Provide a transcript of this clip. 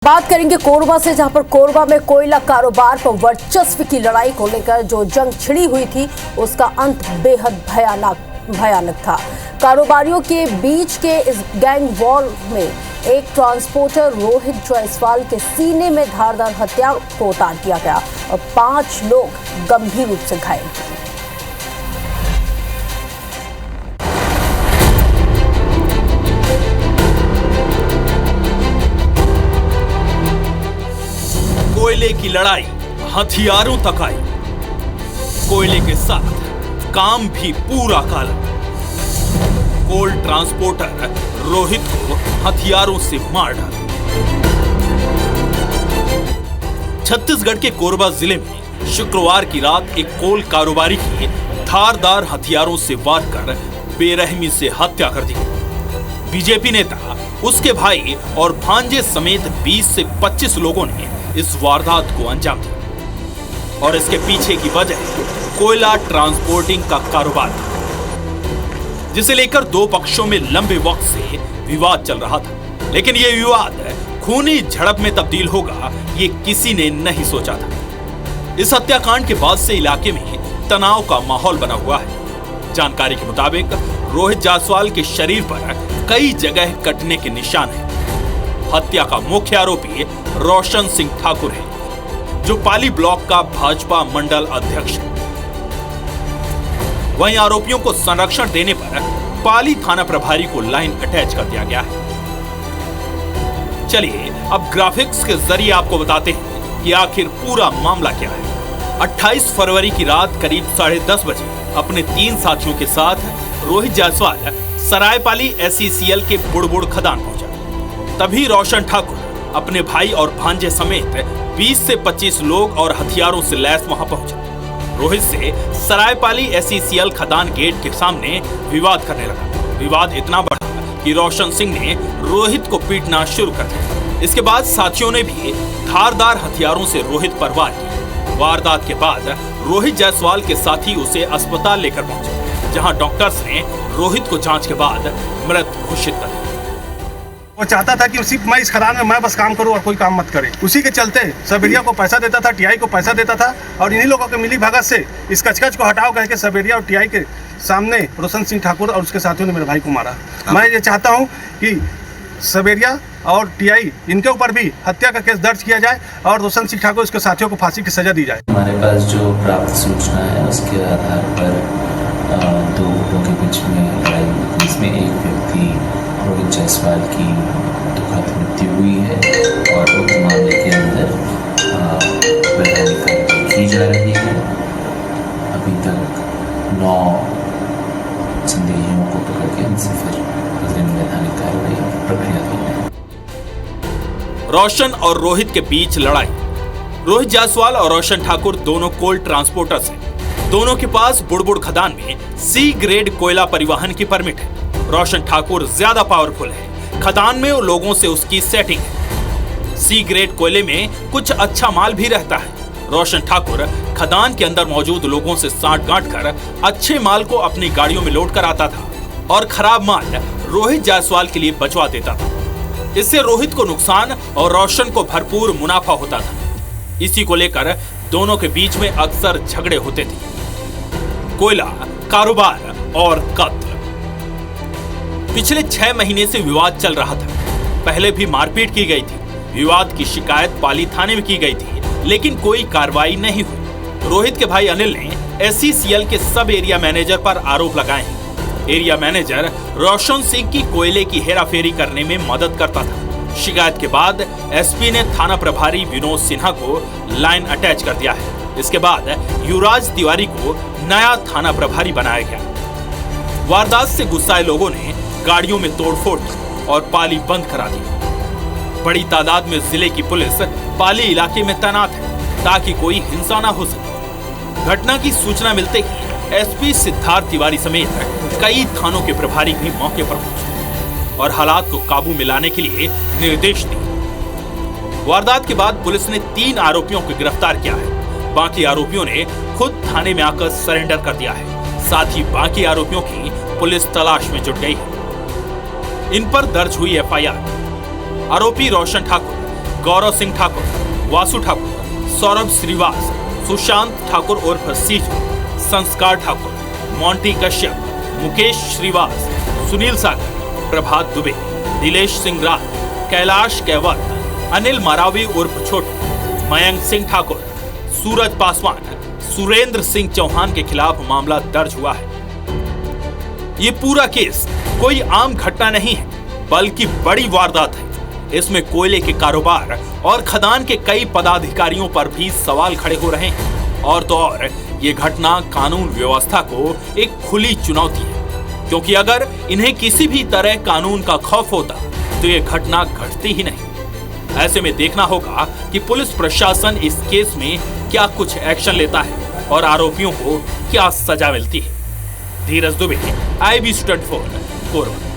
बात करेंगे कोरबा से, जहां पर कोरबा में कोयला कारोबार पर वर्चस्व की लड़ाई को लेकर जो जंग छिड़ी हुई थी उसका अंत बेहद भयानक था। कारोबारियों के बीच के इस गैंग वॉर में एक ट्रांसपोर्टर रोहित जायसवाल के सीने में धारदार हथियार को उतार दिया गया और 5 लोग गंभीर रूप से घायल हुए। कोयले की लड़ाई हथियारों तक आई। कोयले के साथ काम भी पूरा काला। कोल ट्रांसपोर्टर रोहित को हथियारों से मार डाला। छत्तीसगढ़ के कोरबा जिले में शुक्रवार की रात एक कोल कारोबारी की धारदार हथियारों से वार कर बेरहमी से हत्या कर दी। बीजेपी नेता, उसके भाई और भांजे समेत 20 से 25 लोगों ने इस वारदात को अंजाम दिया और इसके पीछे की वजह कोयला ट्रांसपोर्टिंग का कारोबार था, जिसे लेकर दो पक्षों में लंबे वक्त से विवाद चल रहा था। लेकिन यह विवाद खूनी झड़प में तब्दील होगा, ये किसी ने नहीं सोचा था। इस हत्याकांड के बाद से इलाके में तनाव का माहौल बना हुआ है। जानकारी के मुताबिक रोहित जायसवाल के शरीर पर कई जगह कटने के निशान हैं। हत्या का मुख्य आरोपी रोशन सिंह ठाकुर है, जो पाली ब्लॉक का भाजपा मंडल अध्यक्ष है। वहीं आरोपियों को संरक्षण देने पर पाली थाना प्रभारी को लाइन अटैच कर दिया गया है। चलिए अब ग्राफिक्स के जरिए आपको बताते हैं कि आखिर पूरा मामला क्या है। 28 फरवरी की रात करीब 10:30 बजे अपने 3 साथियों के साथ रोहित जायसवाल सरायपाली SECL के बुड़बुड़ खदान पहुंचा। तभी रोशन ठाकुर अपने भाई और भांजे समेत 20 से 25 लोग और हथियारों से लैस वहां पहुंचे। रोहित से सरायपाली SECL खदान गेट के सामने विवाद करने लगा। विवाद इतना बढ़ा कि रोशन सिंह ने रोहित को पीटना शुरू कर दिया। इसके बाद साथियों ने भी धारदार हथियारों से रोहित पर वार किया। वारदात के बाद रोहित जायसवाल के साथी उसे अस्पताल लेकर पहुंचे, जहां डॉक्टर्स ने रोहित को जांच के बाद मृत घोषित कर दिया। वो चाहता था कि सिर्फ मैं इस खदान में मैं बस काम करूं और कोई काम मत करे। उसी के चलते सबेरिया को पैसा देता था, TI को पैसा देता था और इन्हीं लोगों के मिली भगत से इस कचकच को हटाओ कह के सबेरिया और TI के सामने रोशन सिंह ठाकुर और उसके साथियों ने मेरे भाई को मारा। मैं ये चाहता हूँ कि सबेरिया और TI इनके ऊपर भी हत्या का केस दर्ज किया जाए और रोशन सिंह ठाकुर उसके साथियों को फांसी की सजा दी जाए। हमारे पास जो प्राप्त सूचना है उसके आधार पर 2 गुटों के बीच में लड़ाई हुई, जिसमें एक व्यक्ति रोहित जायसवाल की दुखद मृत्यु हुई है और उक्त मामले के अंदर वैधानिक कार्रवाई की जा रही है। अभी तक 9 संदेहियों को पकड़ के उनसे फिर उस दिन वैधानिक कार्रवाई प्रक्रिया की है। रोशन और रोहित के बीच लड़ाई। रोहित जायसवाल और रोशन ठाकुर दोनों कोल ट्रांसपोर्टर्स हैं। दोनों के पास बुड़बुड़ खदान में C ग्रेड कोयला परिवहन की परमिट है। रोशन ठाकुर ज्यादा पावरफुल है। खदान में लोगों से उसकी सेटिंग है। C ग्रेड कोयले में कुछ अच्छा माल भी रहता है। रोशन ठाकुर खदान के अंदर मौजूद लोगों से साठ गांठ कर अच्छे माल को अपनी गाड़ियों में लोड कराता था और खराब माल रोहित जायसवाल के लिए बचवा देता था। इससे रोहित को नुकसान और रोशन को भरपूर मुनाफा होता था। इसी को लेकर दोनों के बीच में अक्सर झगड़े होते थे। कोयला कारोबार और कत्ल। पिछले 6 महीने से विवाद चल रहा था। पहले भी मारपीट की गई थी। विवाद की शिकायत पाली थाने में की गई थी, लेकिन कोई कार्रवाई नहीं हुई। रोहित के भाई अनिल ने SECL के सब एरिया मैनेजर पर आरोप लगाए हैं। एरिया मैनेजर रोशन सिंह की कोयले की हेराफेरी करने में मदद करता था। शिकायत के बाद SP ने थाना प्रभारी विनोद सिन्हा को लाइन अटैच कर दिया है। इसके बाद युवराज तिवारी को नया थाना प्रभारी बनाया गया। वारदात से गुस्साए लोगों ने गाड़ियों में तोड़फोड़ की और पाली बंद करा दी। बड़ी तादाद में जिले की पुलिस पाली इलाके में तैनात है ताकि कोई हिंसा न हो सके। घटना की सूचना मिलते ही SP सिद्धार्थ तिवारी समेत कई थानों के प्रभारी भी मौके पर पहुंचे और हालात को काबू में लाने के लिए निर्देश दिए। वारदात के बाद पुलिस ने 3 आरोपियों को गिरफ्तार किया है। बाकी आरोपियों ने खुद थाने में आकर सरेंडर कर दिया है। साथ ही बाकी आरोपियों की पुलिस तलाश में जुट गई है। इन पर दर्ज हुई FIR। आरोपी रोशन ठाकुर गौरव सिंह ठाकुर, वासु ठाकुर, सौरभ श्रीवास, सुशांत ठाकुर उर्फ सीजू, संस्कार ठाकुर, मोंटी कश्यप, मुकेश श्रीवास, सुनील सागर, प्रभात दुबे, नीलेश सिंह राय, कैलाश कैवत, अनिल मरावी उर्फ छोटू, मयंक सिंह ठाकुर, सूरज पासवान, सुरेंद्र सिंह चौहान के खिलाफ मामला दर्ज हुआ है। ये पूरा केस कोई आम घटना नहीं है, बल्कि बड़ी वारदात है। इसमें कोयले के कारोबार और खदान के कई पदाधिकारियों पर भी सवाल खड़े हो रहे हैं। और तो और ये घटना कानून व्यवस्था को एक खुली चुनौती है, क्योंकि अगर इन्हें किसी भी तरह कानून का खौफ होता तो ये घटना घटती ही नहीं। ऐसे में देखना होगा कि पुलिस प्रशासन इस केस में क्या कुछ एक्शन लेता है और आरोपियों को क्या सजा मिलती है। धीरज दुबे, IB स्टूडेंट 4, कोरबा।